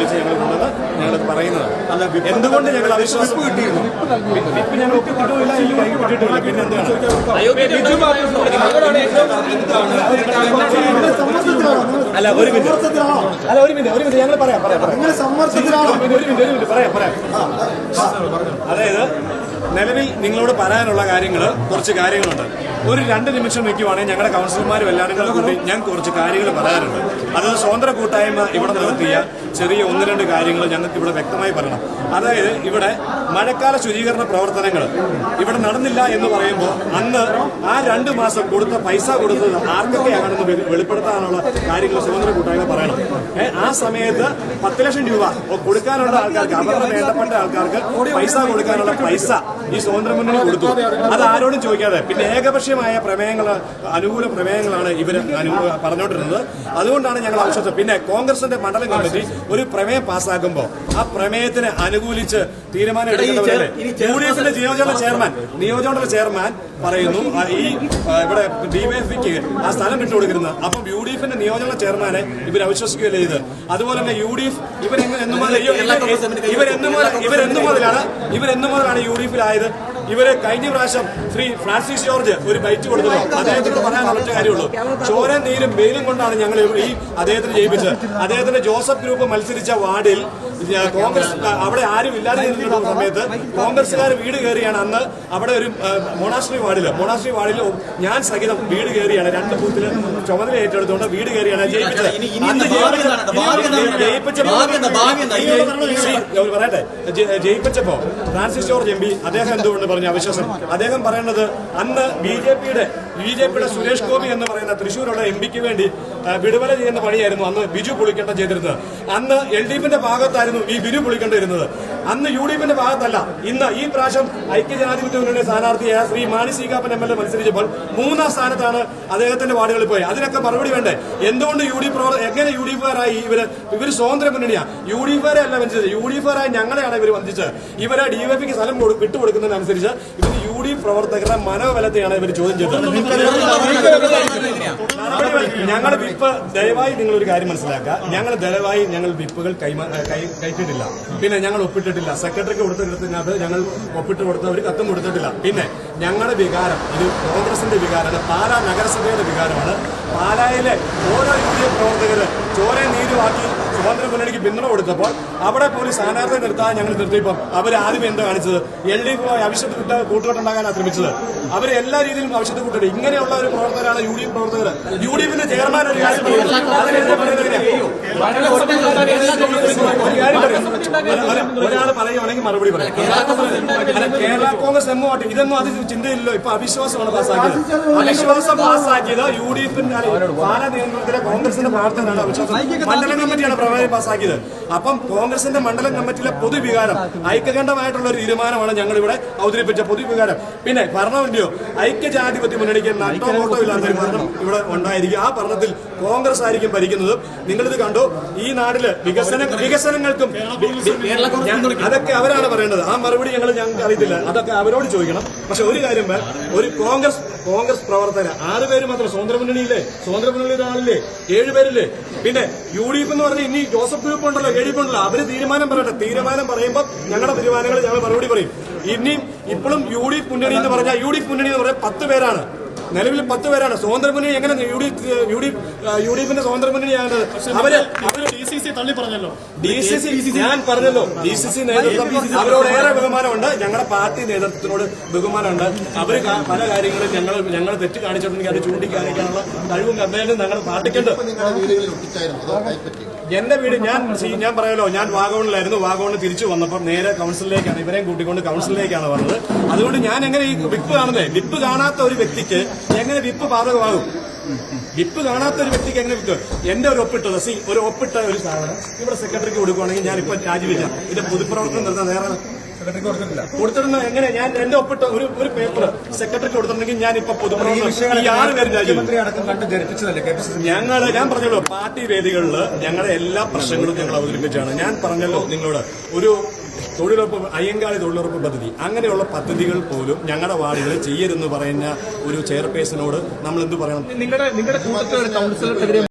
വെച്ച് ഞങ്ങൾ കൊണ്ടത് ഞങ്ങളത് പറയുന്നത്. എന്തുകൊണ്ട് ഞങ്ങൾ അവിശ്വാസം കിട്ടിയിരുന്നു? വിപ്പ് ഞങ്ങൾ ഒപ്പിട്ടിട്ടില്ല, ഈ കൈ കിട്ടിയിട്ടില്ല. പിന്നെ എന്താണ് അല്ല ഒരു മിനിറ്റ് ഞങ്ങൾ പറയാം. അതായത് നിലവിൽ നിങ്ങളോട് പറയാനുള്ള കുറച്ച് കാര്യങ്ങളുണ്ട്. ഒരു 2 നിമിഷം വയ്ക്കുവാണെങ്കിൽ ഞങ്ങളുടെ കൗൺസിലർമാരും എല്ലാവരും കൂടി ഞാൻ കുറച്ച് കാര്യങ്ങൾ പറയാറുണ്ട്. അത് സ്വതന്ത്ര കൂട്ടായ്മ ഇവിടെ നടത്തിയ ചെറിയ 1-2 കാര്യങ്ങൾ ഞങ്ങൾക്ക് ഇവിടെ വ്യക്തമായി പറയണം. അതായത് ഇവിടെ മഴക്കാല ശുചീകരണ പ്രവർത്തനങ്ങൾ ഇവിടെ നടന്നില്ല എന്ന് പറയുമ്പോൾ അന്ന് ആ 2 മാസം കൊടുത്ത പൈസ കൊടുത്തത് ആർക്കൊക്കെയാണെന്ന് വെളിപ്പെടുത്താനുള്ള കാര്യങ്ങൾ സ്വതന്ത്ര കൂട്ടായ്മ പറയണം. ആ സമയത്ത് 10 ലക്ഷം രൂപ കൊടുക്കാനുള്ള ആൾക്കാർക്ക്, അവരുടെ വേണ്ടപ്പെട്ട ആൾക്കാർക്ക് പൈസ കൊടുക്കാനുള്ള പൈസ ഈ സ്വതന്ത്ര മുന്നണി കൊടുത്തു. അത് ആരോടും ചോദിക്കാതെ. പിന്നെ ഏകപക്ഷീയമായ അനുകൂല പ്രമേയങ്ങളാണ് ഇവർ പറഞ്ഞുകൊണ്ടിരുന്നത്. അതുകൊണ്ടാണ് ഞങ്ങൾ ആവശ്യപ്പെട്ടത്. പിന്നെ കോൺഗ്രസിന്റെ മണ്ഡലം കമ്മിറ്റി ഒരു പ്രമേയം പാസ്സാക്കുമ്പോൾ ആ പ്രമേയത്തിന് അനുകൂലിച്ച് തീരുമാനം എടുക്കേണ്ടവരല്ലേ? യുഡിഎഫിന്റെ നിയോജകമണ്ഡല ചെയർമാൻ പറയുന്നു ഈ ഇവിടെ ഡിവൈഎഫ്ഐക്ക് ആ സ്ഥലം വിട്ടുകൊടുക്കുന്നത്. അപ്പം യുഡിഎഫിന്റെ നിയോജക ചെയർമാനെ ഇവർ അവിശ്വസിക്കുകയല്ലേ ചെയ്ത്. അതുപോലെ തന്നെ യുഡിഎഫ് ഇവരെന്നു മുതലാണ് യുഡിഎഫിലായത്? ഇവര് കഴിഞ്ഞ പ്രാവശ്യം ശ്രീ ഫ്രാൻസിസ് ജോർജ് ഒരു ബൈറ്റ് കൊടുത്തത് അദ്ദേഹത്തോട് പറയാൻ ഒറ്റ കാര്യമുള്ളൂ. ചോരയും നീരും വെയിലും കൊണ്ടാണ് ഞങ്ങൾ ഈ അദ്ദേഹത്തിന് ജയിപ്പിച്ചത്. അദ്ദേഹത്തിന്റെ ജോസഫ് ഗ്രൂപ്പ് മത്സരിച്ച വാർഡിൽ കോൺഗ്രസ് അവിടെ ആരും ഇല്ലാതെ നിൽക്കുന്ന സമയത്ത് കോൺഗ്രസുകാർ വീട് കയറിയാണ് അന്ന് അവിടെ ഒരു മൊണാസ്ട്രി വാർഡിൽ ഞാൻ സഹിതം വീട് കയറിയാണ് 2 ബൂത്തിൽ ചുമതല ഏറ്റെടുത്തുകൊണ്ട് വീട് കയറിയാണ് ജയിപ്പിച്ചത്. ജയിപ്പിച്ചപ്പോ ഫ്രാൻസിസ് ജോർജ് എം പി അദ്ദേഹം എന്തുകൊണ്ട് പറഞ്ഞു അവിശ്വാസം? അദ്ദേഹം പറയുന്നത് അന്ന് ബി ജെ പിയുടെ സുരേഷ് ഗോപി എന്ന് പറയുന്ന തൃശ്ശൂരുള്ള എം പിക്ക് വേണ്ടി വിടുതല ചെയ്യുന്ന പണിയായിരുന്നു അന്ന് ബിജു പുളിക്കണ്ട ചെയ്തിരുന്നത്. അന്ന് LDFിന്റെ ഭാഗത്തായിരുന്നു ഈ ബിജു പുളിക്കണ്ട ഇരുന്നത്. അന്ന് UDFിന്റെ ഭാഗത്തല്ല. ഇന്ന് ഈ പ്രാവശ്യം ഐക്യജനാധിപത്യ മുന്നണിയുടെ സ്ഥാനാർത്ഥിയായ ശ്രീ മാണി സി കാപ്പൻ MLA മത്സരിച്ചപ്പോൾ 3ാം സ്ഥാനത്താണ് അദ്ദേഹത്തിന്റെ വാർഡുകളിൽ പോയി. അതിനൊക്കെ മറുപടി വേണ്ടേ? എന്തുകൊണ്ട് എങ്ങനെ UDFുകാരായി ഇവര് സ്വതന്ത്ര മുന്നണിയാണ്? UDFുകാരെ അല്ല വഞ്ചിച്ചത്. UDFുകാരായി ഞങ്ങളെയാണ് ഇവർ വഞ്ചിച്ചത്. ഇവരെ DYFക്ക് സ്ഥലം വിട്ടുകൊടുക്കുന്നതിനനുസരിച്ച് ഇവർ UDF പ്രവർത്തകരുടെ മനോബലത്തെയാണ് ഇവർ ചോദ്യം ചെയ്തത്. ഞങ്ങൾ വിപ്പ് ദയവായി നിങ്ങളൊരു കാര്യം മനസ്സിലാക്കുക. ഞങ്ങൾ വിപ്പുകൾ കയറ്റിയിട്ടില്ല. പിന്നെ ഞങ്ങൾ ഒപ്പിട്ടിട്ടില്ല. സെക്രട്ടറിക്ക് കൊടുത്തിടത്തിനകത്ത് ഞങ്ങൾ ഒപ്പിട്ട് കൊടുത്ത ഒരു കത്തും കൊടുത്തിട്ടില്ല. പിന്നെ ഞങ്ങളുടെ വികാരം ഇത് കോൺഗ്രസിന്റെ വികാരമാണ്, പാലാ നഗരസഭയുടെ വികാരമാണ്. പാലായിലെ ഓരോ UDF പ്രവർത്തകര് ചോരയും നീരുമാക്കി സ്വതന്ത്ര മുന്നണിക്ക് പിന്തുണ കൊടുത്തപ്പോൾ അവിടെ പോലും സ്ഥാനാർത്ഥി നിർത്താൻ ഞങ്ങൾ നിർത്തിയപ്പം ആദ്യം എന്താ കാണിച്ചത്? LDF ആവശ്യത്തിൽ കൂട്ടുകെട്ടുണ്ടാകാനാണ് ശ്രമിച്ചത്. അവർ എല്ലാ രീതിയിലും ആവശ്യത്തിൽ കൂട്ടിട്ട് ഇങ്ങനെയുള്ള ഒരു പ്രവർത്തകരാണ് UDF പ്രവർത്തകർ. UDFിന്റെ ചെയർമാൻ ഒരു കാര്യം ഒരാൾ പറയുവാണെങ്കിൽ മറുപടി പറയും. കേരള കോൺഗ്രസ് എം പാർട്ടി ഇതൊന്നും അത് ചിന്തയില്ലല്ലോ. ഇപ്പൊ അവിശ്വാസമാണ് പാസ്സാക്കിയത്. അവിശ്വാസം പാസ്സാക്കിയത് UDFിന്റെ പാലാ നിയമനത്തിലെ കോൺഗ്രസിന്റെ പ്രവർത്തകനാണ് അവിശ്വാസം. മണ്ഡലം കമ്മിറ്റിയാണ് പ്രമേയം പാസ്സാക്കിയത്. അപ്പം കോൺഗ്രസിന്റെ മണ്ഡലം കമ്മിറ്റിയിലെ പൊതുവികാരം ഐക്യകണ്ഠമായിട്ടുള്ള ഒരു തീരുമാനമാണ് ഞങ്ങൾ ഇവിടെ അവതരിപ്പിച്ച പൊതുവികാരം. പിന്നെ ഭരണമില്ലയോ ഐക്യജനാധിപത്യ മുന്നണിക്ക് നട്ടോ വോട്ടോ ഇല്ലാത്തൊരു ഭരണം ഇവിടെ ഉണ്ടായിരിക്കും. ആ ഭരണത്തിൽ കോൺഗ്രസ് ആയിരിക്കും ഭരിക്കുന്നത്. നിങ്ങളിത് കണ്ടു. ഈ നാട്ടില് വികസനങ്ങൾക്കും അതൊക്കെ അവരാണ് പറയേണ്ടത്. ആ മറുപടി ഞങ്ങൾക്ക് അറിയത്തില്ല. അതൊക്കെ അവരോട് ചോദിക്കണം. പക്ഷെ ഒരു കാര്യം, ഒരു കോൺഗ്രസ് പ്രവർത്തകർ 6 പേര് മാത്രം സ്വതന്ത്ര മുന്നണിയിലെ ഒരാളില്ലേ, 7 പേരില്ലേ? പിന്നെ UDF എന്ന് പറഞ്ഞാൽ ഇനി ജോസഫ് ഗ്രൂപ്പ് ഉണ്ടല്ലോ, LDF ഉണ്ടല്ലോ, അവര് തീരുമാനം പറയട്ടെ. തീരുമാനം പറയുമ്പോൾ ഞങ്ങളുടെ തീരുമാനങ്ങൾ ഞങ്ങൾ മറുപടി പറയും. ഇനിയും ഇപ്പോഴും UDF മുന്നണി എന്ന് പറഞ്ഞാൽ 10 പേരാണ്. നിലവിൽ 10 പേരാണ്. സ്വതന്ത്ര മുന്നണി എങ്ങനെ UDFിന്റെ സ്വതന്ത്ര മുന്നണിയാണ്? അവര് DCC തള്ളി പറഞ്ഞല്ലോ. ഞാൻ പറഞ്ഞല്ലോ, DCC നേതൃത്വം അവരോട് ഏറെ ബഹുമാനമുണ്ട്. ഞങ്ങളുടെ പാർട്ടി നേതൃത്വത്തിനോട് ബഹുമാനമുണ്ട്. അവര് പല കാര്യങ്ങളും ഞങ്ങൾ തെറ്റ് കാണിച്ചിട്ടുണ്ടെങ്കിൽ അത് ചൂണ്ടിക്കാണിക്കാനുള്ള കഴിവും കമ്മേലും ഞങ്ങളുടെ പാർട്ടിക്കുണ്ട്. എന്റെ വീട് ഞാൻ പറയാലോ, ഞാൻ വാഗമണിലായിരുന്നു. വാഗമണിൽ തിരിച്ചു വന്നപ്പോൾ നേരെ കൗൺസിലിലേക്കാണ്, ഇവരെയും കൂട്ടിക്കൊണ്ട് കൗൺസിലിലേക്കാണ് വന്നത്. അതുകൊണ്ട് ഞാൻ എങ്ങനെ ഈ വിപ്പ് കാണുന്നത്? വിപ്പ് കാണാത്ത ഒരു വ്യക്തിക്ക് എങ്ങനെ വിപ്പ് ബാധകമാകും? വിപ്പ് കാണാത്ത ഒരു വ്യക്തിക്ക് എങ്ങനെ വിപ്പ്? എന്റെ ഒരു ഒപ്പിട്ട ഒരു സാധനം ഇവിടെ സെക്രട്ടറിക്ക് കൊടുക്കുകയാണെങ്കിൽ ഞാൻ ഇപ്പൊ രാജിവെക്കാം. ഇതിന്റെ പൊതുപ്രവർത്തനം നിർത്താൻ നേരെ കൊടുത്തിടുന്ന എങ്ങനെ? ഞാൻ എന്റെ ഒപ്പിട്ട ഒരു പേപ്പർ സെക്രട്ടറിക്ക് കൊടുത്തിട്ടുണ്ടെങ്കിൽ ഞാൻ ഇപ്പൊ പൊതുപ്രവർത്തനം ഞാൻ പറഞ്ഞല്ലോ, പാർട്ടി വേദികളിൽ ഞങ്ങളുടെ എല്ലാ പ്രശ്നങ്ങളും ഞങ്ങൾ അവതരിപ്പിച്ചാണ്. ഞാൻ പറഞ്ഞല്ലോ നിങ്ങളോട്, ഒരു അയ്യങ്കാളി തൊഴിലുറപ്പ് പദ്ധതി, അങ്ങനെയുള്ള പദ്ധതികൾ പോലും ഞങ്ങളുടെ വാർഡുകളിൽ ചെയ്യരുതെന്ന് പറയുന്ന ഒരു ചെയർപേഴ്സണോട് നമ്മൾ എന്ത് പറയണം? നിങ്ങളുടെ